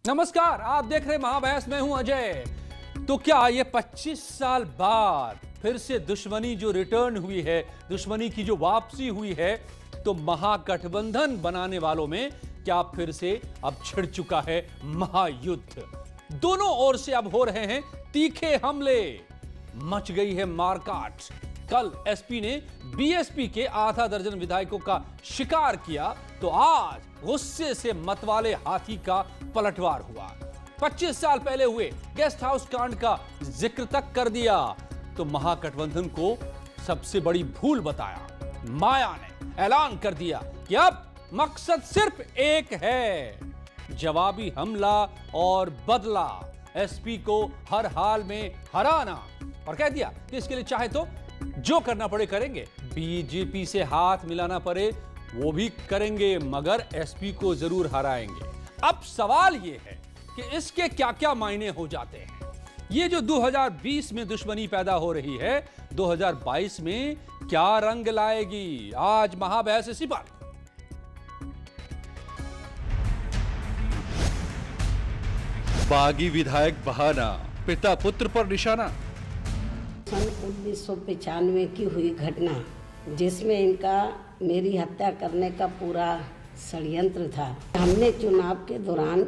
नमस्कार, आप देख रहे हैं महाबहस। मैं हूं अजय। तो क्या ये 25 साल बाद फिर से दुश्मनी जो रिटर्न हुई है, दुश्मनी की जो वापसी हुई है, तो महागठबंधन बनाने वालों में क्या फिर से अब छिड़ चुका है महायुद्ध? दोनों ओर से अब हो रहे हैं तीखे हमले, मच गई है मारकाट। कल एसपी ने बीएसपी के आधा दर्जन विधायकों का शिकार किया, तो आज गुस्से से मतवाले हाथी का पलटवार हुआ। 25 साल पहले हुए गेस्ट हाउस कांड का जिक्र तक कर दिया, तो महागठबंधन को सबसे बड़ी भूल बताया। माया ने ऐलान कर दिया कि अब मकसद सिर्फ एक है, जवाबी हमला और बदला, एसपी को हर हाल में हराना। और कह दिया कि इसके लिए चाहे तो जो करना पड़े करेंगे, बीजेपी से हाथ मिलाना पड़े वो भी करेंगे, मगर एसपी को जरूर हराएंगे। अब सवाल यह है कि इसके क्या क्या मायने हो जाते हैं। ये जो 2020 में दुश्मनी पैदा हो रही है, 2022 में क्या रंग लाएगी? आज महाबहस इसी पर। बागी विधायक बहाना, पिता पुत्र पर निशाना। सन 1995 की हुई घटना, जिसमें इनका मेरी हत्या करने का पूरा षड्यंत्र था। हमने चुनाव के दौरान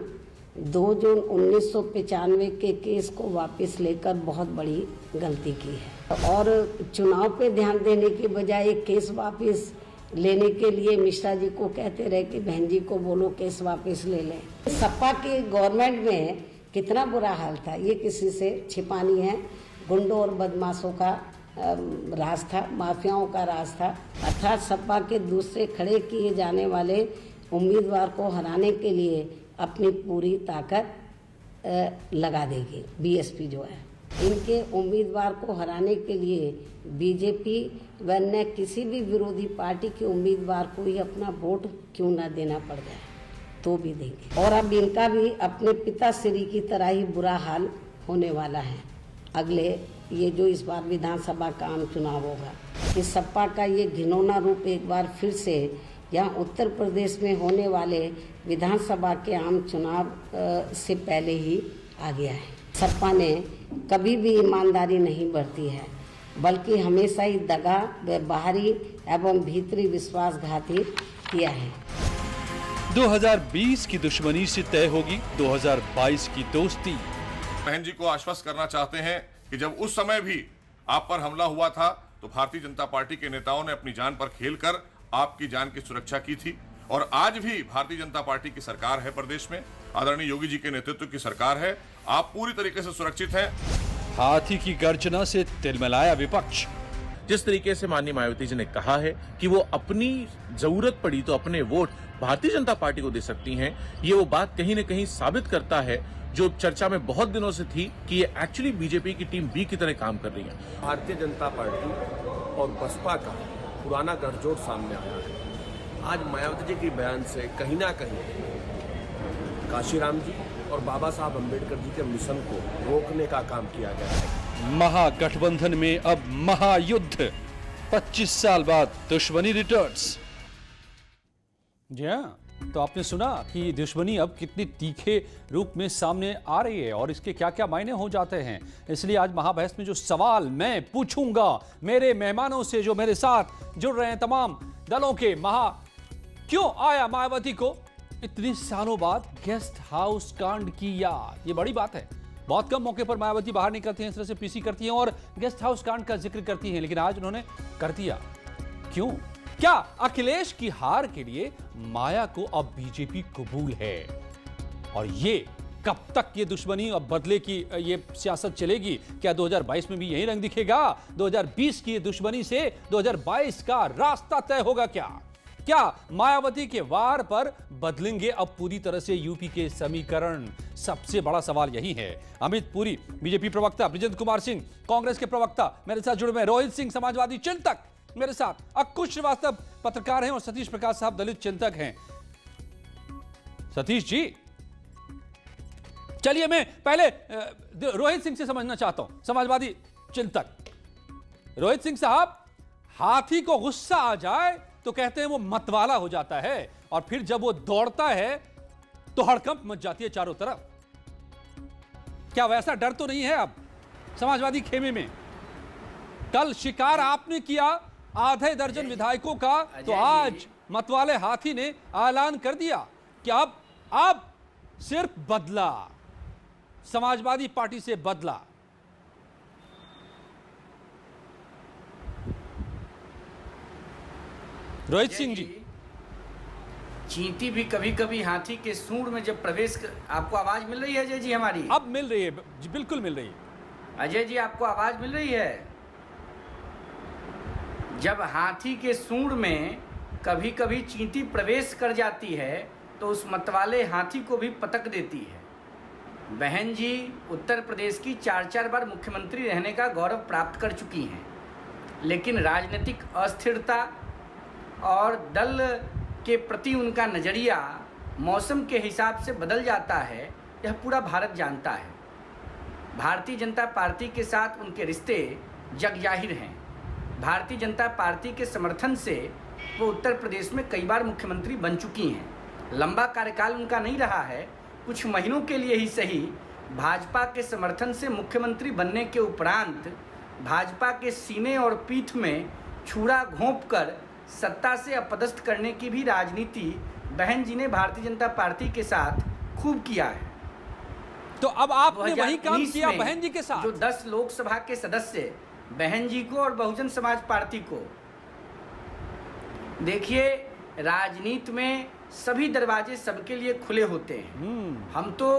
2 जून 1995 के केस को वापस लेकर बहुत बड़ी गलती की है, और चुनाव पे ध्यान देने के बजाय केस वापस लेने के लिए मिश्रा जी को कहते रहे कि बहन जी को बोलो केस वापस ले लें। सपा की गवर्नमेंट में कितना बुरा हाल था, ये किसी से छिपा नहीं है। गुंडों और बदमाशों का राज था, माफियाओं का राज था। अर्थात सपा के दूसरे खड़े किए जाने वाले उम्मीदवार को हराने के लिए अपनी पूरी ताकत लगा देगी बीएसपी जो है। इनके उम्मीदवार को हराने के लिए बीजेपी व अन्य किसी भी विरोधी पार्टी के उम्मीदवार को ही अपना वोट क्यों ना देना पड़ जाए तो भी देंगे। और अब इनका भी अपने पिताश्री की तरह ही बुरा हाल होने वाला है। अगले ये जो इस बार विधानसभा का आम चुनाव होगा, इस सपा का ये घिनौना रूप एक बार फिर से यहाँ उत्तर प्रदेश में होने वाले विधानसभा के आम चुनाव से पहले ही आ गया है। सपा ने कभी भी ईमानदारी नहीं बरती है, बल्कि हमेशा ही दगा व बाहरी एवं भीतरी विश्वासघाती किया है। 2020 की दुश्मनी से तय होगी 2022 की दोस्ती। बहन जी को आश्वस्त करना चाहते हैं कि जब उस समय भी आप पर हमला हुआ था, तो भारतीय जनता पार्टी के नेताओं ने अपनी जान पर खेलकर आपकी जान की सुरक्षा की थी। और आज भी भारतीय जनता पार्टी की सरकार है प्रदेश में, आदरणीय योगी जी के नेतृत्व की सरकार है। आप पूरी तरीके से सुरक्षित हैं। हाथी की गर्जना से तिलमिलाया विपक्ष। जिस तरीके से माननीय मायावती जी ने कहा है कि वो अपनी जरूरत पड़ी तो अपने वोट भारतीय जनता पार्टी को दे सकती हैं, ये वो बात कहीं न कहीं साबित करता है जो चर्चा में बहुत दिनों से थी कि ये एक्चुअली बीजेपी की टीम बी की तरह काम कर रही है। भारतीय जनता पार्टी और बसपा का पुराना गठजोड़ सामने आया है। आज मायावती जी के बयान से कहीं ना कहीं काशीराम जी और बाबा साहब अम्बेडकर जी के मिशन को रोकने का काम किया गया है। महागठबंधन में अब महायुद्ध, 25 साल बाद दुश्मनी रिटर्न्स। जी हाँ, तो आपने सुना कि दुश्मनी अब कितनी तीखे रूप में सामने आ रही है और इसके क्या क्या मायने हो जाते हैं। इसलिए आज महाबहस में जो सवाल मैं पूछूंगा मेरे मेहमानों से, जो मेरे साथ जुड़ रहे हैं तमाम दलों के, क्यों आया मायावती को इतने सालों बाद गेस्ट हाउस कांड की याद? ये बड़ी बात है। बहुत कम मौके पर मायावती बाहर निकलती हैं, इस तरह से पीसी करती हैं और गेस्ट हाउस कांड का जिक्र करती हैं, लेकिन आज उन्होंने कर दिया। क्यों? क्या अखिलेश की हार के लिए माया को अब बीजेपी कबूल है? और ये कब तक ये दुश्मनी और बदले की ये सियासत चलेगी? क्या 2022 में भी यही रंग दिखेगा? 2020 की दुश्मनी से 2022 का रास्ता तय होगा क्या मायावती के वार पर बदलेंगे अब पूरी तरह से यूपी के समीकरण? सबसे बड़ा सवाल यही है। अमित पुरी बीजेपी प्रवक्ता, बृजेंद्र कुमार सिंह कांग्रेस के प्रवक्ता मेरे साथ जुड़े हुए, रोहित सिंह समाजवादी चिंतक मेरे साथ, अंकुश श्रीवास्तव पत्रकार हैं और सतीश प्रकाश साहब दलित चिंतक हैं। सतीश जी, चलिए मैं पहले रोहित सिंह से समझना चाहता हूं, समाजवादी चिंतक। रोहित सिंह साहब, हाथी को गुस्सा आ जाए तो कहते हैं वो मतवाला हो जाता है, और फिर जब वो दौड़ता है तो हड़कंप मच जाती है चारों तरफ। क्या वैसा डर तो नहीं है अब समाजवादी खेमे में? कल शिकार आपने किया आधे दर्जन विधायकों का, तो आज मतवाले हाथी ने ऐलान कर दिया कि अब सिर्फ बदला, समाजवादी पार्टी से बदला। रोहित सिंह जी, चींटी भी कभी कभी हाथी के सूंड में जब आपको आवाज मिल रही है अजय जी हमारी? अब मिल रही है जी, बिल्कुल मिल रही है। अजय जी आपको आवाज मिल रही है? जब हाथी के सूंड में कभी कभी चींटी प्रवेश कर जाती है तो उस मतवाले हाथी को भी पटक देती है। बहन जी उत्तर प्रदेश की 4 बार मुख्यमंत्री रहने का गौरव प्राप्त कर चुकी हैं, लेकिन राजनीतिक अस्थिरता और दल के प्रति उनका नज़रिया मौसम के हिसाब से बदल जाता है, यह पूरा भारत जानता है। भारतीय जनता पार्टी के साथ उनके रिश्ते जग जाहिर हैं। भारतीय जनता पार्टी के समर्थन से वो उत्तर प्रदेश में कई बार मुख्यमंत्री बन चुकी हैं। लंबा कार्यकाल उनका नहीं रहा है, कुछ महीनों के लिए ही सही भाजपा के समर्थन से मुख्यमंत्री बनने के उपरांत भाजपा के सीने और पीठ में छुरा घोंपकर सत्ता से अपदस्थ करने की भी राजनीति बहन जी ने भारतीय जनता पार्टी के साथ खूब किया है। तो अब आपने वही काम किया बहन जी के साथ। जो 10 लोकसभा के सदस्य बहन जी को और बहुजन समाज पार्टी को, देखिए राजनीति में सभी दरवाजे सबके लिए खुले होते हैं। हम तो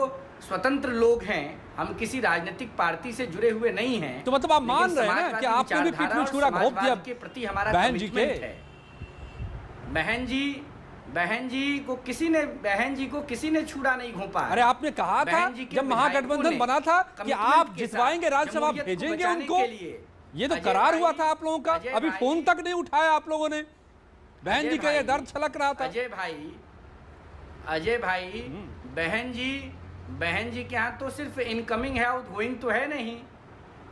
स्वतंत्र लोग हैं, हम किसी राजनीतिक पार्टी से जुड़े हुए नहीं हैं। तो मतलब आप मान रहे हैं ना कि आपने भी पीठ में छुरा घोंप दिया के प्रति हमारा बहन जी के? है। बहन जी को किसी ने छुरा नहीं घोंपा। अरे आपने कहा था जब महागठबंधन बना था कि आप जितवाएंगे, राज्यसभा भेजेंगे उनको, ये तो करार हुआ था आप लोगों का। अभी फोन तक नहीं उठाया आप लोगों ने। बहन जी का ये दर्द छलक रहा था। अजय भाई बहन जी के यहाँ तो सिर्फ इनकमिंग है, आउटगोइंग तो है नहीं।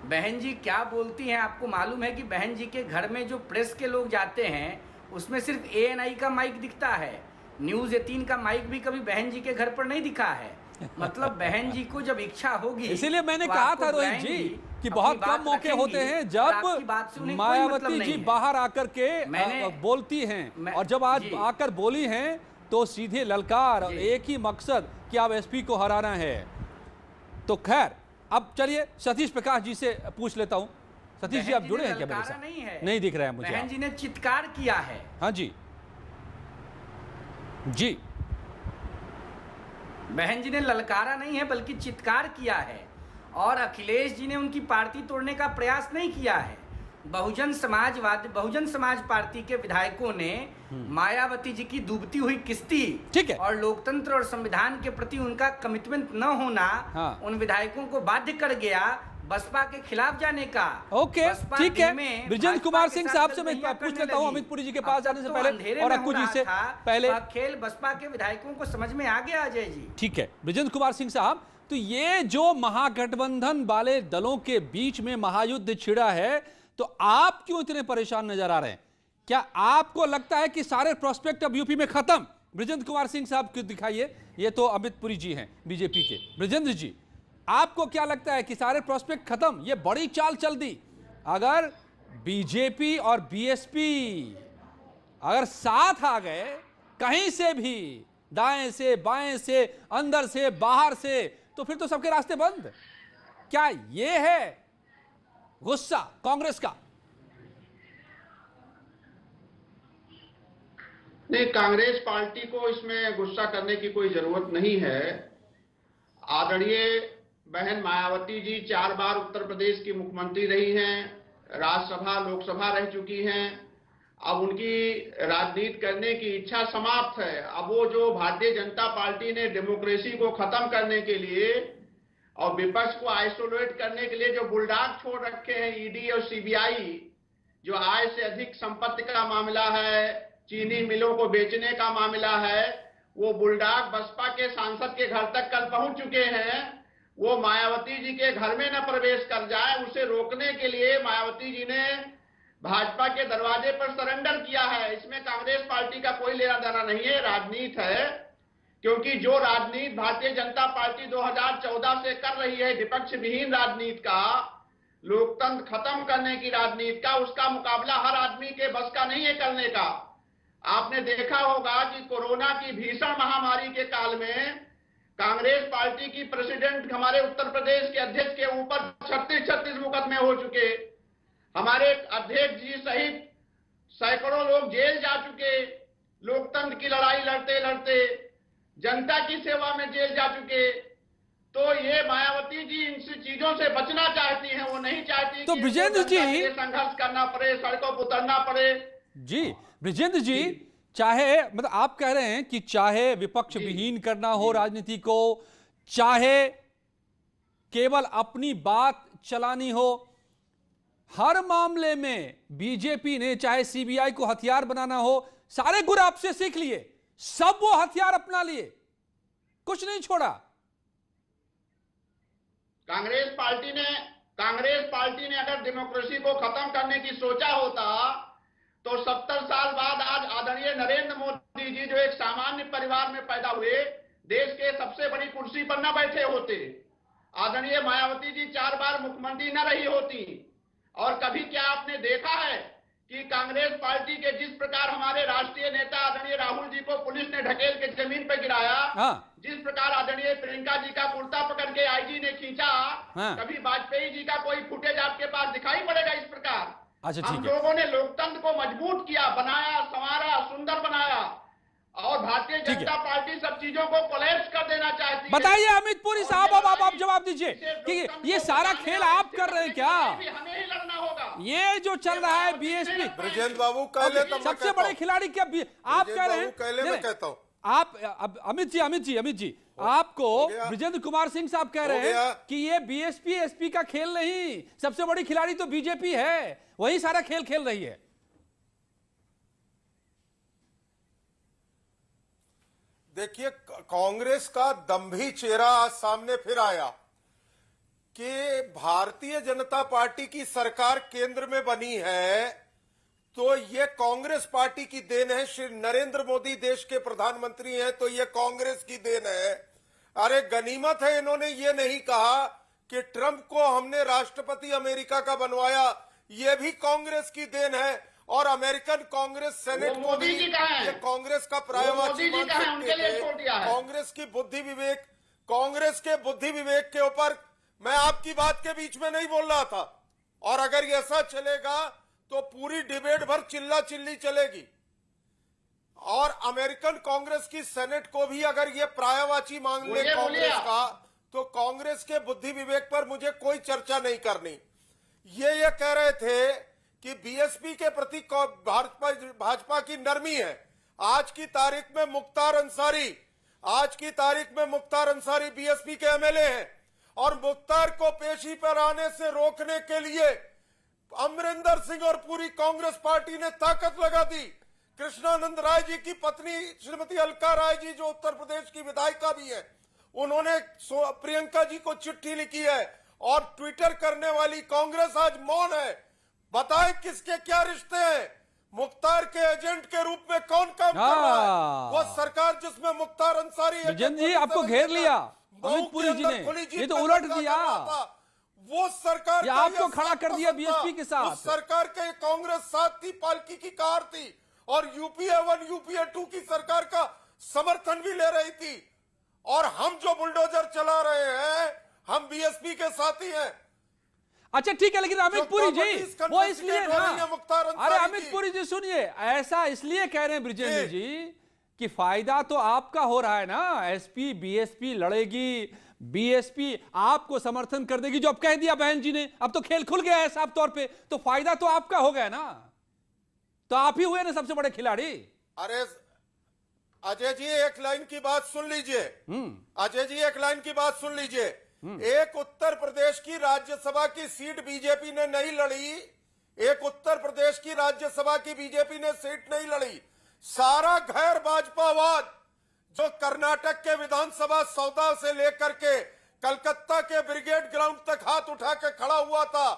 बहन जी क्या बोलती हैं आपको मालूम है कि बहन जी के घर में जो प्रेस के लोग जाते हैं उसमें सिर्फ ANI का माइक दिखता है, न्यूज़ 18 का माइक भी कभी बहन जी के घर पर नहीं दिखा है। मतलब बहन जी को जब इच्छा होगी, इसीलिए मैंने कहा था रोहित जी कि बहुत कम मौके होते हैं जब मायावती जी बाहर आकर के बोलती हैं, और जब आज आकर बोली हैं तो सीधे ललकार, एक ही मकसद कि आप SP को हराना है। तो खैर अब चलिए सतीश प्रकाश जी से पूछ लेता हूं। सतीश जी आप जुड़े हैं क्या मेरे साथ? नहीं दिख रहा है मुझे। बहन जी ने चित्कार किया है। हाँ जी जी, बहन जी ने ललकारा नहीं है बल्कि चित्कार किया है। और अखिलेश जी ने उनकी पार्टी तोड़ने का प्रयास नहीं किया है। बहुजन समाज पार्टी के विधायकों ने मायावती जी की डूबती हुई किश्ती, ठीक है, और लोकतंत्र और संविधान के प्रति उनका कमिटमेंट न होना, हाँ, उन विधायकों को बाध्य कर गया बसपा के खिलाफ जाने का। ओके ठीक है। बृजेंद्र कुमार सिंह साहब से मैं पूछ लेता हूं अमित पुरी जी के पास जाने से पहले और अक्कू जी से पहले। खेल बसपा के विधायकों को समझ में आ गया अजय जी। ठीक है बृजेंद्र कुमार सिंह साहब, तो ये जो महागठबंधन वाले दलों के बीच में महायुद्ध छिड़ा है, तो आप क्यों इतने परेशान नजर आ रहे हैं? क्या आपको लगता है कि सारे प्रोस्पेक्ट अब यूपी में खत्म? बृजेंद्र कुमार सिंह साहब क्यों दिखाइए, ये तो अमित पुरी जी हैं बीजेपी के। बृजेंद्र जी आपको क्या लगता है कि सारे प्रोस्पेक्ट खत्म? ये बड़ी चाल चल दी। अगर बीजेपी और BSP अगर साथ आ गए कहीं से भी, दाएं से बाएं से, अंदर से बाहर से, तो फिर तो सबके रास्ते बंद। क्या ये है गुस्सा कांग्रेस का? नहीं, कांग्रेस पार्टी को इसमें गुस्सा करने की कोई जरूरत नहीं है। आदरणीय बहन मायावती जी 4 बार उत्तर प्रदेश की मुख्यमंत्री रही हैं, राज्यसभा लोकसभा रह चुकी हैं। अब उनकी राजनीति करने की इच्छा समाप्त है। अब वो जो भारतीय जनता पार्टी ने डेमोक्रेसी को खत्म करने के लिए और विपक्ष को आइसोलेट करने के लिए जो बुलडाग छोड़ रखे हैं, ED और CBI, जो आय से अधिक संपत्ति का मामला है, चीनी मिलों को बेचने का मामला है, वो बुलडाग बसपा के सांसद के घर तक कल पहुंच चुके हैं। वो मायावती जी के घर में न प्रवेश कर जाए, उसे रोकने के लिए मायावती जी ने भाजपा के दरवाजे पर सरेंडर किया है। इसमें कांग्रेस पार्टी का कोई लेना देना नहीं है। राजनीति है क्योंकि जो राजनीति भारतीय जनता पार्टी 2014 से कर रही है, विपक्ष विहीन राजनीति का, लोकतंत्र खत्म करने की राजनीति का, उसका मुकाबला हर आदमी के बस का नहीं है करने का। आपने देखा होगा कि कोरोना की भीषण महामारी के काल में कांग्रेस पार्टी की प्रेसिडेंट हमारे उत्तर प्रदेश के अध्यक्ष के ऊपर 36 मुकदमे हो चुके, हमारे अध्यक्ष जी सहित सैकड़ों लोग जेल जा चुके, लोकतंत्र की लड़ाई लड़ते लड़ते जनता की सेवा में जेल जा चुके। तो ये मायावती जी इन चीजों से बचना चाहती हैं, वो नहीं चाहती तो कि ब्रिजेंद्र जी संघर्ष करना पड़े, सड़कों पर उतरना पड़े। जी ब्रिजेंद्र जी, चाहे मतलब आप कह रहे हैं कि चाहे विपक्ष विहीन करना हो राजनीति को, चाहे केवल अपनी बात चलानी हो, हर मामले में बीजेपी ने, चाहे सीबीआई को हथियार बनाना हो, सारे गुर आपसे सीख लिए, सब वो हथियार अपना लिए, कुछ नहीं छोड़ा। कांग्रेस पार्टी ने अगर डेमोक्रेसी को खत्म करने की सोचा होता तो 70 साल बाद आज आदरणीय नरेंद्र मोदी जी, जो एक सामान्य परिवार में पैदा हुए, देश के सबसे बड़ी कुर्सी पर न बैठे होते। आदरणीय मायावती जी 4 बार मुख्यमंत्री न रही होती। और कभी क्या आपने देखा है कि कांग्रेस पार्टी के जिस प्रकार हमारे राष्ट्रीय नेता आदरणीय राहुल जी को पुलिस ने ढकेल के जमीन पर गिराया, जिस प्रकार आदरणीय प्रियंका जी का कुर्ता पकड़ के आईजी ने खींचा, कभी वाजपेयी जी का कोई फुटेज आपके पास दिखाई पड़ेगा इस प्रकार? अच्छा, हम लोगों ने लोकतंत्र को मजबूत किया, बनाया, संवारा, सुंदर बनाया, और भारतीय जनता पार्टी सब चीजों को कोलैप्स कर देना चाहती है। बताइए अमित पुरी साहब, अब आप जवाब दीजिए कि ये सारा खेल आप कर रहे हैं क्या? हमें ही लड़ना होगा। ये जो चल रहा है बीएसपी, ब्रिजेंद्र बाबू कहले, सबसे बड़े खिलाड़ी क्या आप कह रहे हैं? मैं कहता हूं आप अमित जी आपको ब्रिजेंद्र कुमार सिंह साहब कह रहे हैं कि ये बीएसपी एसपी का खेल नहीं, सबसे बड़ी खिलाड़ी तो बीजेपी है, वही सारा खेल खेल रही है। देखिए, कांग्रेस का दंभी चेहरा आज सामने फिर आया कि भारतीय जनता पार्टी की सरकार केंद्र में बनी है तो ये कांग्रेस पार्टी की देन है। श्री नरेंद्र मोदी देश के प्रधानमंत्री हैं तो ये कांग्रेस की देन है। अरे गनीमत है, इन्होंने ये नहीं कहा कि ट्रंप को हमने राष्ट्रपति अमेरिका का बनवाया, ये भी कांग्रेस की देन है। और अमेरिकन कांग्रेस सेनेट को भी ये कांग्रेस का पर्यायवाची मान सकते थे। कांग्रेस की बुद्धि विवेक, कांग्रेस के बुद्धि विवेक के ऊपर मैं आपकी बात के बीच में नहीं बोल रहा था। और अगर ये ऐसा चलेगा तो पूरी डिबेट भर चिल्ला चिल्ली चलेगी। और अमेरिकन कांग्रेस की सेनेट को भी अगर ये पर्यायवाची मान ले कांग्रेस का, तो कांग्रेस के बुद्धि विवेक पर मुझे कोई चर्चा नहीं करनी। ये कह रहे थे कि बीएसपी के प्रति भाजपा की नरमी है। आज की तारीख में मुख्तार अंसारी बीएसपी के एमएलए हैं और मुख्तार को पेशी पर आने से रोकने के लिए अमरिंदर सिंह और पूरी कांग्रेस पार्टी ने ताकत लगा दी। कृष्णानंद राय जी की पत्नी श्रीमती अलका राय जी, जो उत्तर प्रदेश की विधायिका भी है, उन्होंने प्रियंका जी को चिट्ठी लिखी है। और ट्विटर करने वाली कांग्रेस आज मौन है। बताएं किसके क्या रिश्ते हैं? मुख्तार के एजेंट के रूप में कौन काम कर रहा है? वो सरकार जिसमें मुख्तार अंसारी जी आपको घेर लिया अमित पुरी जी ने, ये तो उलट दिया। वो सरकार आपको खड़ा कर दिया बीएसपी के साथ। उस सरकार के कांग्रेस साथ थी, पालकी की कार थी और यूपीए 1 यूपीए 2 की सरकार का समर्थन भी ले रही थी। और हम जो बुलडोजर चला रहे हैं, हम बीएसपी के साथी हैं। अच्छा ठीक है, लेकिन अमित पुरी जी वो इसलिए ना, अरे अमित पुरी जी सुनिए, ऐसा इसलिए कह रहे हैं ब्रिजेंद्र जी कि फायदा तो आपका हो रहा है ना। एसपी बीएसपी लड़ेगी, बीएसपी आपको समर्थन कर देगी, जो अब कह दिया बहन जी ने, अब तो खेल खुल गया है साफ तौर पे, तो फायदा तो आपका हो गया ना, तो आप ही हुए ना सबसे बड़े खिलाड़ी। अरे अजय जी एक लाइन की बात सुन लीजिए, अजय जी एक लाइन की बात सुन लीजिए। एक उत्तर प्रदेश की राज्यसभा की सीट बीजेपी ने नहीं लड़ी, एक उत्तर प्रदेश की राज्यसभा की बीजेपी ने सीट नहीं लड़ी। सारा गैर भाजपावाद जो कर्नाटक के विधानसभा सौदा से लेकर के कलकत्ता के ब्रिगेड ग्राउंड तक हाथ उठा के खड़ा हुआ था,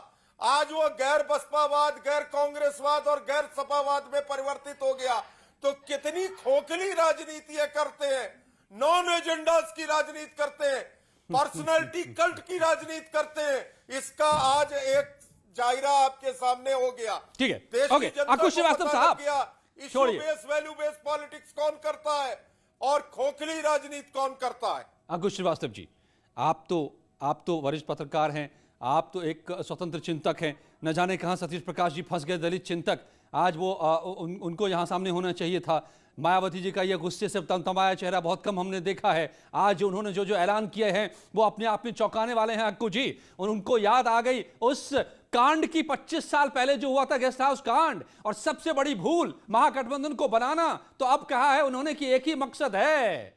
आज वो गैर बसपावाद, गैर कांग्रेसवाद और गैर सपावाद में परिवर्तित हो गया। तो कितनी खोखली राजनीति करते हैं नॉन एजेंडास की राजनीति करते हैं, पर्सनैलिटी कल्ट की राजनीति करते हैं। इसका आज एक जायरा आपके सामने हो गया। ठीक है, देश की ओके, जनता अंकुश को श्रीवास्तव पता साहब, लग गया इशू छोड़िए। बेस वैल्यू बेस पॉलिटिक्स कौन करता है और खोखली राजनीति कौन करता है। अंकुश श्रीवास्तव जी, आप तो वरिष्ठ पत्रकार हैं, आप तो एक स्वतंत्र चिंतक हैं। न जाने कहां सतीश प्रकाश जी फंस गए, दलित चिंतक। आज वो उनको यहां सामने होना चाहिए था। मायावती जी का ये गुस्से से तमतमाया चेहरा बहुत कम हमने देखा है। आज उन्होंने जो ऐलान किए हैं वो अपने आप में चौंकाने वाले हैं अक्कू जी। और उनको याद आ गई उस कांड की 25 साल पहले जो हुआ था, गेस्ट हाउस कांड, और सबसे बड़ी भूल महागठबंधन को बनाना। तो अब कहा है उन्होंने कि एक ही मकसद है,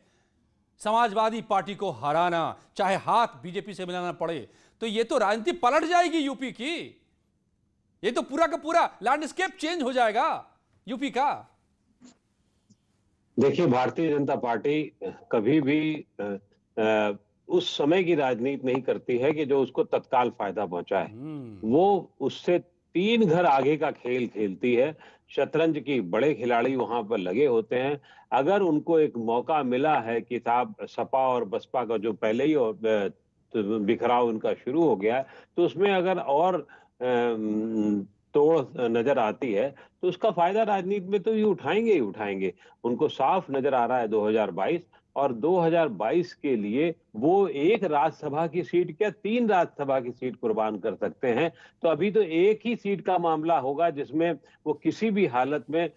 समाजवादी पार्टी को हराना, चाहे हाथ बीजेपी से मिलाना पड़े। तो ये तो राजनीति पलट जाएगी यूपी की। ये तो पूरा का पूरा लैंडस्केप चेंज हो जाएगा यूपी का। देखिए, भारतीय जनता पार्टी कभी भी उस समय की राजनीति नहीं करती है कि जो उसको तत्काल फायदा पहुंचाए। वो उससे 3 घर आगे का खेल खेलती है। शतरंज की बड़े खिलाड़ी वहां पर लगे होते हैं। अगर उनको एक मौका मिला है कि साहब सपा और बसपा का जो पहले ही बिखराव उनका शुरू हो गया है, तो उसमें अगर और तोड़ नजर आती है तो उसका फायदा राजनीति में तो ये उठाएंगे ही उठाएंगे। उनको साफ नजर आ रहा है 2022, और 2022 के लिए वो एक राज्यसभा की सीट क्या 3 राज्यसभा की सीट कुर्बान कर सकते हैं। तो अभी तो एक ही सीट का मामला होगा जिसमें वो किसी भी हालत में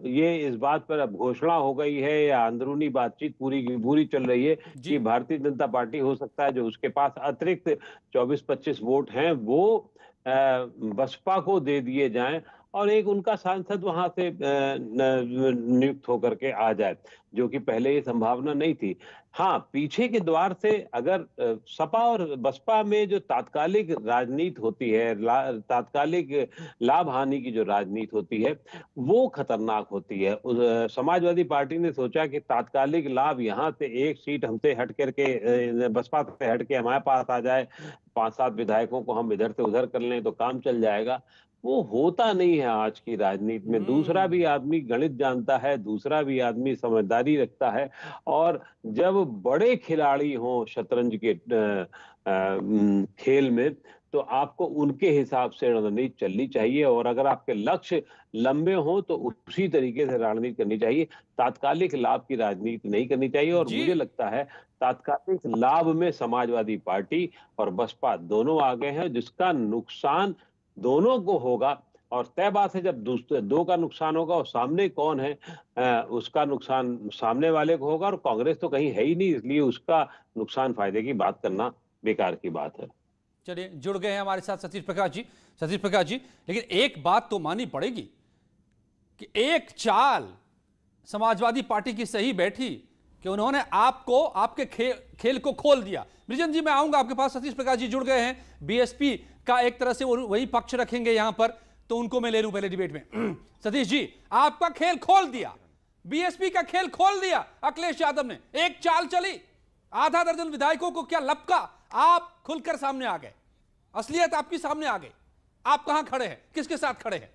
ये इस बात पर अब घोषणा हो गई है या अंदरूनी बातचीत पूरी चल रही है कि भारतीय जनता पार्टी हो सकता है जो उसके पास अतिरिक्त 24-25 वोट हैं वो बसपा को दे दिए जाएं और एक उनका सांसद वहां से नियुक्त होकर के आ जाए, जो कि पहले ये संभावना नहीं थी। हाँ, पीछे के द्वार से अगर सपा और बसपा में जो तात्कालिक राजनीति होती है, तात्कालिक लाभ हानि की जो राजनीति होती है, वो खतरनाक होती है। समाजवादी पार्टी ने सोचा कि तात्कालिक लाभ यहाँ से एक सीट हमसे हट करके बसपा से हट के हमारे पास आ जाए, 5-7 विधायकों को हम इधर से उधर कर लें तो काम चल जाएगा। वो होता नहीं है आज की राजनीति में। दूसरा भी आदमी गणित जानता है, दूसरा भी आदमी समझदारी रखता है, और जब बड़े खिलाड़ी हों शतरंज के खेल में तो आपको उनके हिसाब से रणनीति चलनी चाहिए। और अगर आपके लक्ष्य लंबे हों तो उसी तरीके से रणनीति करनी चाहिए। तात्कालिक लाभ की राजनीति नहीं करनी चाहिए। और मुझे लगता है तात्कालिक लाभ में समाजवादी पार्टी और बसपा दोनों आगे हैं, जिसका नुकसान दोनों को होगा। और तय बात है जब दो का नुकसान होगा और सामने कौन है उसका नुकसान सामने वाले को होगा, और कांग्रेस तो कहीं है ही नहीं, इसलिए उसका नुकसान फायदे की बात करना बेकार की बात है। चलिए, जुड़ गए हैं हमारे साथ सतीश प्रकाश जी। सतीश प्रकाश जी, लेकिन एक बात तो माननी पड़ेगी कि एक चाल समाजवादी पार्टी की सही बैठी कि उन्होंने आपको आपके खेल को खोल दिया। ब्रिजन जी, मैं आऊंगा आपके पास। सतीश प्रकाश जी जुड़ गए हैं। बीएसपी का एक तरह से वही पक्ष रखेंगे यहां पर, तो उनको मैं ले लूं पहले डिबेट में। सतीश जी, आपका खेल खोल दिया, बीएसपी का खेल खोल दिया अखिलेश यादव ने। एक चाल चली, आधा दर्जन विधायकों को क्या लपका, आप खुलकर सामने आ गए, असलियत आपकी सामने आ गई। आप कहां खड़े हैं, किसके साथ खड़े हैं?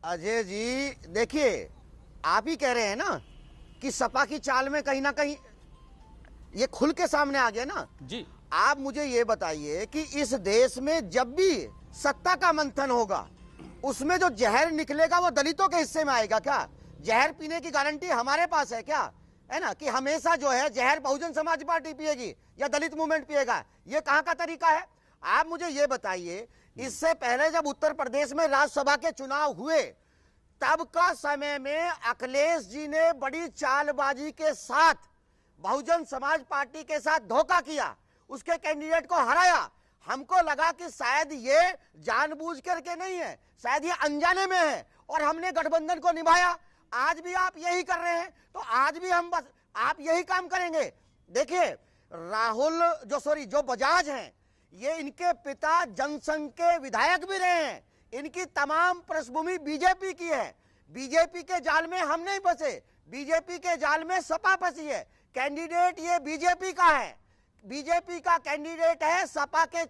अजय जी, देखिए, आप ही कह रहे हैं ना कि सपा की चाल में कहीं ना कहीं ये खुल के सामने आ गया ना जी। आप मुझे ये बताइए कि इस देश में जब भी सत्ता का मंथन होगा उसमें जो जहर निकलेगा वो दलितों के हिस्से में आएगा क्या? जहर पीने की गारंटी हमारे पास है क्या? है ना, कि हमेशा जो है जहर बहुजन समाज पार्टी पिएगी या दलित मूवमेंट पिएगा? ये कहाँ का तरीका है? आप मुझे ये बताइए, इससे पहले जब उत्तर प्रदेश में राज्यसभा के चुनाव हुए तब का समय में अखिलेश जी ने बड़ी चालबाजी के साथ बहुजन समाज पार्टी के साथ धोखा किया, उसके कैंडिडेट को हराया। हमको लगा कि शायद ये जानबूझ करके नहीं है, शायद ये अनजाने में है, और हमने गठबंधन को निभाया। आज भी आप यही कर रहे हैं, तो आज भी हम बस आप यही काम करेंगे। देखिए, जो बजाज हैं, ये इनके पिता जनसंघ के विधायक भी रहे हैं। इनकी तमाम पृष्ठभूमि बीजेपी की है। बीजेपी के जाल में हम नहीं फंसे, बीजेपी के जाल में सपा फंसी है। कैंडिडेट ये बीजेपी का है, बीजेपी का कैंडिडेट है, सपा के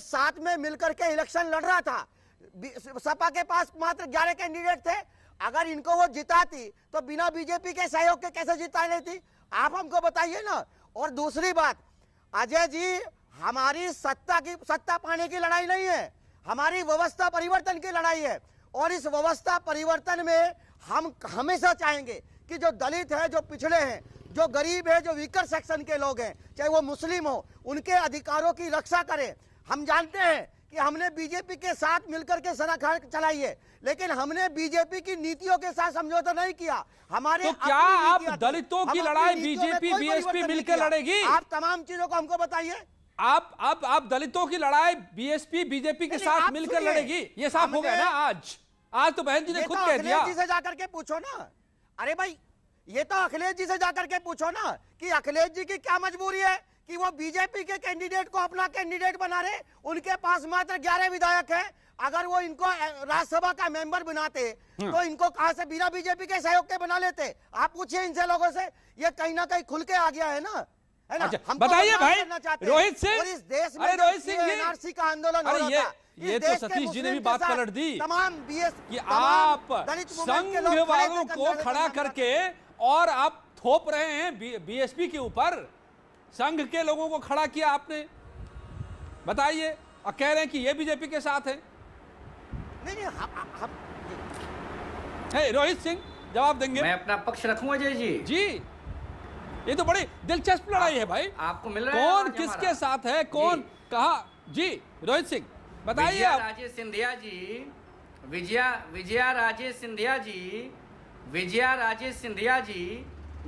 साथ में मिलकर के इलेक्शन लड़ रहा था, सपा के पास मात्र 11 कैंडिडेट थे। अगर इनको वो जिताती तो बिना बीजेपी के सहयोग के कैसे जिता लेती, आप हमको बताइए ना। और दूसरी बात, अजय जी, हमारी सत्ता पाने की लड़ाई नहीं है, हमारी व्यवस्था परिवर्तन की लड़ाई है। और इस व्यवस्था परिवर्तन में हम हमेशा चाहेंगे कि जो दलित है, जो पिछड़े हैं, जो गरीब है, जो वीकर सेक्शन के लोग हैं, चाहे वो मुस्लिम हो, उनके अधिकारों की रक्षा करें। हम जानते हैं कि हमने बीजेपी के साथ मिलकर के सरकार चलाई है, लेकिन हमने बीजेपी की नीतियों के साथ समझौता नहीं किया। हमारे तो क्या आप दलितों की लड़ाई बीजेपी बीएसपी मिलकर लड़ेगी? आप तमाम चीजों को हमको बताइए। आप दलितों की लड़ाई बीएसपी बीजेपी के साथ मिलकर लड़ेगी, ये साफ हो गया ना। आज तो बहन जी ने खुद कह दिया। अखिलेश जी से जाकर के पूछो ना। अरे भाई, ये तो अखिलेश जी से जाकर के पूछो ना कि अखिलेश जी की क्या मजबूरी है कि वो बीजेपी के कैंडिडेट को अपना कैंडिडेट बना रहे। उनके पास मात्र 11 विधायक है। अगर वो इनको राज्यसभा का मेंबर बनाते तो इनको कहां से बिना बीजेपी के सहयोग के बना लेते? आप पूछिए इनसे लोगों से। ये कहीं ना कहीं खुल के आ गया है ना, है ना। अच्छा, बताइए भाई रोहित सिंह। इस देश में रोहित सिंह जी, एनआरसी का आंदोलन हो रहा था, ये तो सतीश जी ने भी बात पलट दी तमाम कि आप संघवालों को खड़ा करके और आप थोप रहे हैं बीएसपी के ऊपर। संघ के लोगों को खड़ा किया आपने, बताइए। और कह रहे हैं कि ये बीजेपी के साथ है। नहीं, रोहित सिंह जवाब देंगे। मैं अपना पक्ष रखूं अजय जी। जी, ये तो बड़ी दिलचस्प लड़ाई है भाई। आपको मिल रहा है कौन किसके साथ है, कौन कहा? जी रोहित सिंह बताइए। विजया राजे सिंधिया जी, विजया राजे सिंधिया जी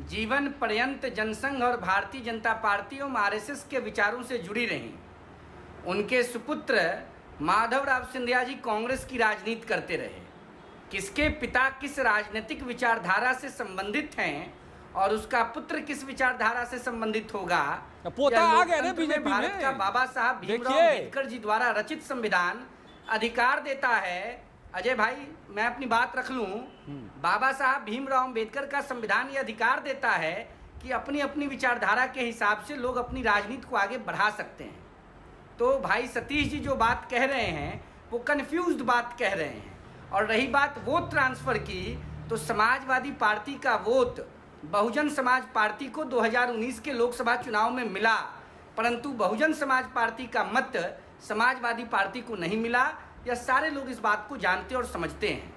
जीवन पर्यंत जनसंघ और भारतीय जनता पार्टी और आरएसएस के विचारों से जुड़ी रहीं। उनके सुपुत्र माधवराव सिंधिया जी कांग्रेस की राजनीति करते रहे। किसके पिता किस राजनीतिक विचारधारा से संबंधित हैं और उसका पुत्र किस विचारधारा से संबंधित होगा, पोता आ गए ना बीजेपी में। भारत का बाबा साहब भीमराव अम्बेडकर जी द्वारा रचित संविधान अधिकार देता है। अजय भाई, मैं अपनी बात रख लूं। बाबा साहब भीमराव अम्बेडकर का संविधान ये अधिकार देता है कि अपनी अपनी विचारधारा के हिसाब से लोग अपनी राजनीति को आगे बढ़ा सकते हैं। तो भाई सतीश जी जो बात कह रहे हैं वो कंफ्यूज्ड बात कह रहे हैं। और रही बात वोट ट्रांसफर की, तो समाजवादी पार्टी का वोट बहुजन समाज पार्टी को 2019 के लोकसभा चुनाव में मिला, परंतु बहुजन समाज पार्टी का मत समाजवादी पार्टी को नहीं मिला। यह सारे लोग इस बात को जानते और समझते हैं।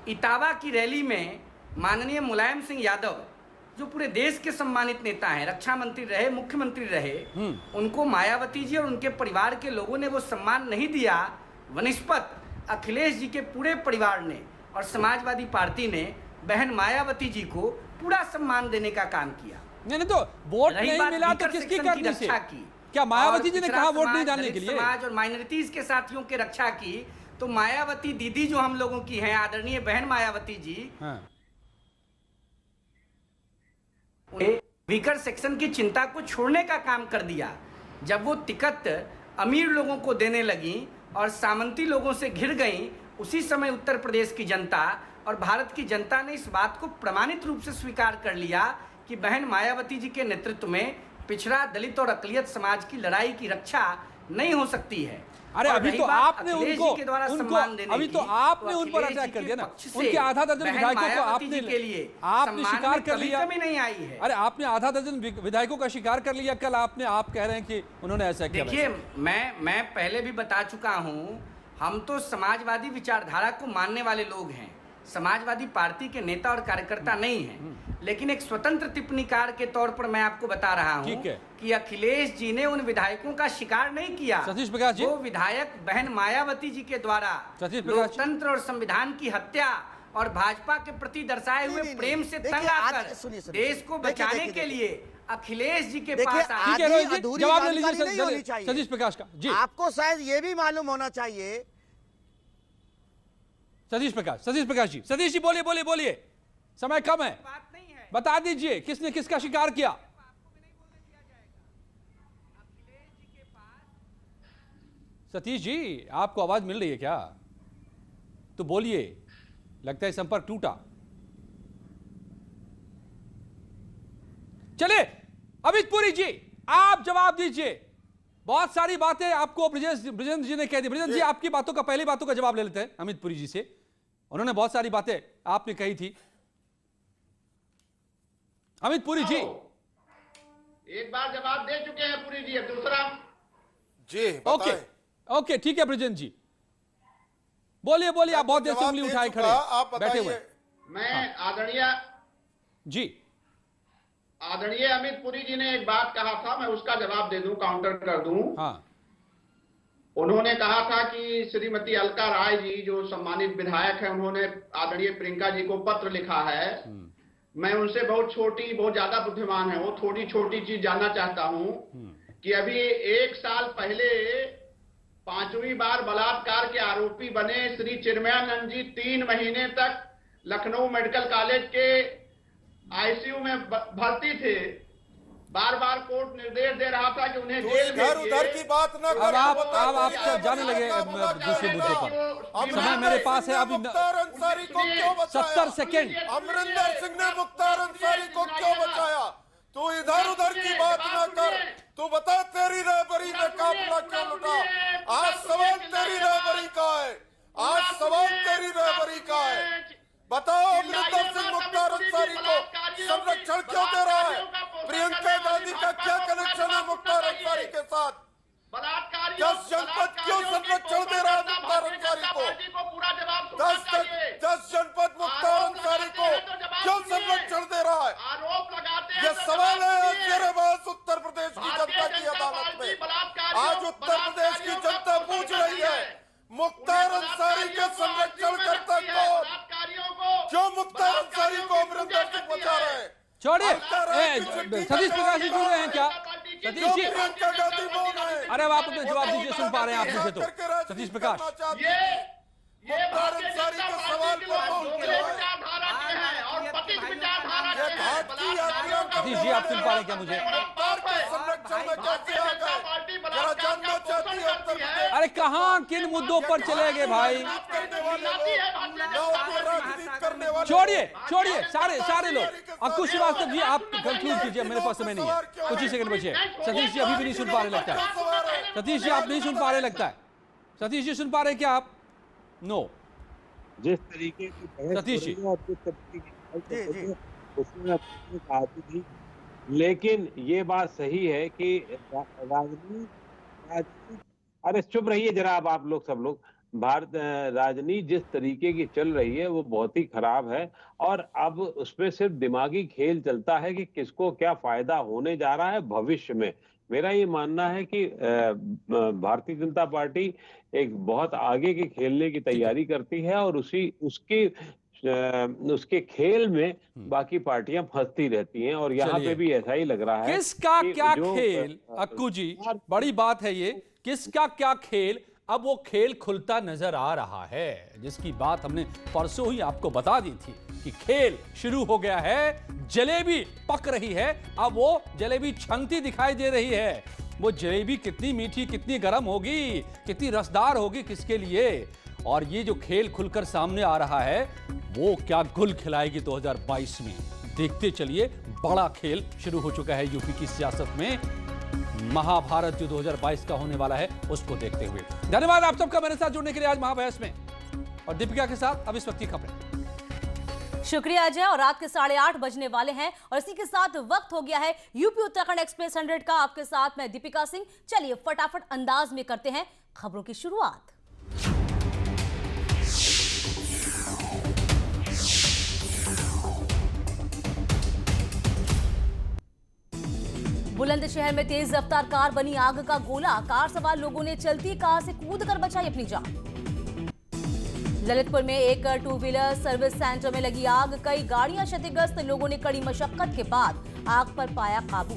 इटावा की रैली में माननीय मुलायम सिंह यादव, जो पूरे देश के सम्मानित नेता हैं, रक्षा मंत्री रहे, मुख्यमंत्री रहे, उनको मायावती जी और उनके परिवार के लोगों ने वो सम्मान नहीं दिया। वनिस्पत अखिलेश जी के पूरे परिवार ने और समाजवादी पार्टी ने बहन मायावती जी को पूरा सम्मान देने का काम किया। नहीं तो वोट नहीं मिला तो किसकी करनी से? क्या मायावती जी ने कहा वोट नहीं डालने के लिए? समाज और माइनॉरिटीज के साथियों के रक्षा की। तो मायावती दीदी जो हम लोगों की हैं, आदरणीय बहन मायावती जी, वीकर सेक्शन की चिंता को छोड़ने का काम कर दिया। जब वो टिकट अमीर लोगों को देने लगी और सामंती लोगों से घिर गई, उसी समय उत्तर प्रदेश की जनता और भारत की जनता ने इस बात को प्रमाणित रूप से स्वीकार कर लिया कि बहन मायावती जी के नेतृत्व में पिछड़ा, दलित और अकलियत समाज की लड़ाई की रक्षा नहीं हो सकती है। अरे अभी तो आपने उनको अभी तो आपने उन पर अटैक कर दिया ना। उनके आधा दर्जन विधायकों को आपने के लिए आपने शिकार कर लिया। कभी नहीं आई है। अरे आपने आधा दर्जन विधायकों का शिकार कर लिया कल। आप कह रहे हैं कि उन्होंने ऐसा किया। देखिए, मैं पहले भी बता चुका हूं, हम तो समाजवादी विचारधारा को मानने वाले लोग हैं, समाजवादी पार्टी के नेता और कार्यकर्ता नहीं हैं। लेकिन एक स्वतंत्र टिप्पणीकार के तौर पर मैं आपको बता रहा हूं कि अखिलेश जी ने उन विधायकों का शिकार नहीं किया। सतीश प्रकाश जी, वो विधायक बहन मायावती जी के द्वारा लोकतंत्र और संविधान की हत्या और भाजपा के प्रति दर्शाए हुए प्रेम से तंग आकर देश को बचाने के लिए अखिलेश जी के पास जवाब ले लीजिए सतीश प्रकाश का। जी, आपको शायद ये भी मालूम होना चाहिए। सतीश प्रकाश जी, सतीश जी बोलिए, समय कम है, बता दीजिए किसने किसका शिकार किया। सतीश जी, आपको आवाज मिल रही है क्या? तो बोलिए, लगता है संपर्क टूटा। चलिए अमित पुरी जी, आप जवाब दीजिए। बहुत सारी बातें आपको ब्रिजेंद्र जी ने कह दी। ब्रिजेंद्र जी, आपकी बातों का, पहली बातों का जवाब ले लेते हैं अमित पुरी जी से। उन्होंने बहुत सारी बातें आपने कही थी। अमित पुरी जी, एक बार जवाब दे चुके हैं पुरी जी, अब दूसरा। जी ओके ठीक है ब्रिजेंद्र जी, बोलिए बोलिए। आप बहुत देर से उंगली उठाए खड़े आप बैठे हुए। मैं आदरणीय अमित पुरी जी ने एक बात कहा था, मैं उसका जवाब दे दूं, काउंटर कर दूं। हाँ, उन्होंने कहा था कि श्रीमती अलका राय जी जो सम्मानित विधायक है, उन्होंने आदरणीय प्रियंका जी को पत्र लिखा है। मैं उनसे बहुत ज्यादा बुद्धिमान है वो, थोड़ी छोटी चीज जानना चाहता हूं कि अभी 1 साल पहले 5वीं बार बलात्कार के आरोपी बने श्री चिन्मयानंद जी 3 महीने तक लखनऊ मेडिकल कॉलेज के आईसीयू में भर्ती थे। बार बार कोर्ट निर्देश दे रहा था कि उन्हें जेल इधर उधर की बात न अब आप जाने लगे दूसरे मुद्दे पर। समय मेरे पास है अभी। मुख्तार अंसारी को क्यों बचाया? 70 सेकेंड। अमरिंदर सिंह ने मुख्तार अंसारी को क्यों बचाया? तू इधर उधर की बात न कर, तू बता तेरी रहबरी में काफिला क्यों लुटा? आज सवाल तेरी रहबरी का है, आज सवाल तेरी रहबरी का है। बताओ अमरिंदर सिंह मुख्तार अंसारी को संरक्षण क्यों दे रहा है? प्रियंका गांधी का क्या कनेक्शन है मुख्तार अंसारी के साथ? 10 जनपद क्यों संरक्षण दे रहा है मुख्तार अंसारी को? 10 जनपद मुख्तार अंसारी को क्यों संरक्षण दे रहा है? ये सवाल है मेरे पास उत्तर प्रदेश की जनता की अदालत में। आज उत्तर प्रदेश की जनता पूछ रही है मुख्तार अंसारी के संरक्षण करता कौन? क्यों मुख्तार अंसारी को अमरिंदर सिंह बचा रहे हैं? छोड़िए, सतीश प्रकाश जी जुड़ रहे हैं क्या? सतीश जी, अरे आप अपने जवाब दीजिए, सुन पा रहे हैं आप मुझे तो। सतीश प्रकाश, मुख्तार अंसारी के सवाल सतीश जी आप सुन पा रहे हैं क्या मुझे? अरे कहाँ किन मुद्दों पर चले गए भाई? छोड़िए सारे लोग। अंकुश श्रीवास्तव जी आप कंक्लूड कीजिए, मेरे पास समय नहीं है, कुछ ही सेकंड बचे। सतीश जी अभी भी नहीं सुन पा रहे लगता है। सतीश जी आप नहीं सुन पा रहे लगता है। सतीश जी सुन पा रहे क्या आप? नो। जिस तरीके की सतीश जी उसमें कहा थी, लेकिन ये बात सही है कि राजनीति, अरे चुप रहिए जरा आप लोग, सब लोग। भारत राजनीति जिस तरीके की चल रही है वो बहुत ही खराब है, और अब उसमें सिर्फ दिमागी खेल चलता है कि किसको क्या फायदा होने जा रहा है भविष्य में। मेरा ये मानना है कि भारतीय जनता पार्टी एक बहुत आगे की खेलने की तैयारी करती है, और उसके खेल में बाकी पार्टियां फंसती रहती हैं, और यहाँ पे भी ऐसा ही लग रहा है। किसका क्या खेल, अक्कू जी, बड़ी बात है ये, किसका क्या खेल। अब वो खेल खुलता नजर आ रहा है, जिसकी बात हमने परसों ही आपको बता दी थी कि खेल शुरू हो गया है। जलेबी पक रही है, अब वो जलेबी छनती दिखाई दे रही है। वो जलेबी कितनी मीठी, कितनी गर्म होगी, कितनी रसदार होगी, किसके लिए? और ये जो खेल खुलकर सामने आ रहा है, वो क्या गुल खिलाएगी 2022 में, देखते चलिए। बड़ा खेल शुरू हो चुका है यूपी की सियासत में। महाभारत जो 2022 का होने वाला है, उसको देखते हुए। धन्यवाद आप सबका मेरे साथ जुड़ने के लिए आज महाबहस में, और दीपिका के साथ अब इस वक्त की खबरें। शुक्रिया अजय। और रात के 8:30 बजने वाले हैं, और इसी के साथ वक्त हो गया है यूपी उत्तराखंड एक्सप्रेस 100 का। आपके साथ मैं दीपिका सिंह। चलिए फटाफट अंदाज में करते हैं खबरों की शुरुआत। बुलंदशहर में तेज रफ्तार कार बनी आग का गोला। कार सवार लोगों ने चलती कार से कूदकर बचाई अपनी जान। ललितपुर में एक 2 व्हीलर सर्विस सेंटर में लगी आग। कई गाड़ियां क्षतिग्रस्त। लोगों ने कड़ी मशक्कत के बाद आग पर पाया काबू।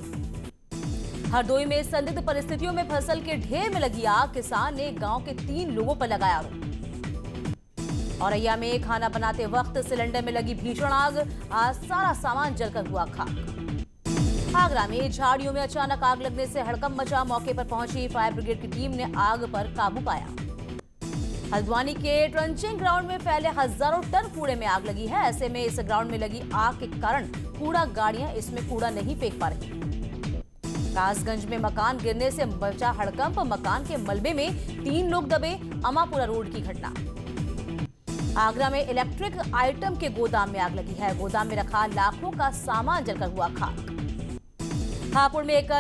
हरदोई में संदिग्ध परिस्थितियों में फसल के ढेर में लगी आग। किसान ने गांव के 3 लोगों पर लगाया आरोप। औरैया में खाना बनाते वक्त सिलेंडर में लगी भीषण आग। आज सारा सामान जलकर हुआ खाक। आगरा में झाड़ियों में अचानक आग लगने से हड़कंप मचा। मौके पर पहुंची फायर ब्रिगेड की टीम ने आग पर काबू पाया। हल्द्वानी के ट्रंचिंग ग्राउंड में फैले हजारों टन कूड़े में आग लगी है। ऐसे में इस ग्राउंड में लगी आग के कारण कूड़ा गाड़ियां इसमें कूड़ा नहीं फेंक पा रही। कासगंज में मकान गिरने से बचा हड़कंप, मकान के मलबे में 3 लोग दबे, अमापुरा रोड की घटना। आगरा में इलेक्ट्रिक आइटम के गोदाम में आग लगी है, गोदाम में रखा लाखों का सामान जलकर हुआ खाक। हापुड़ में एक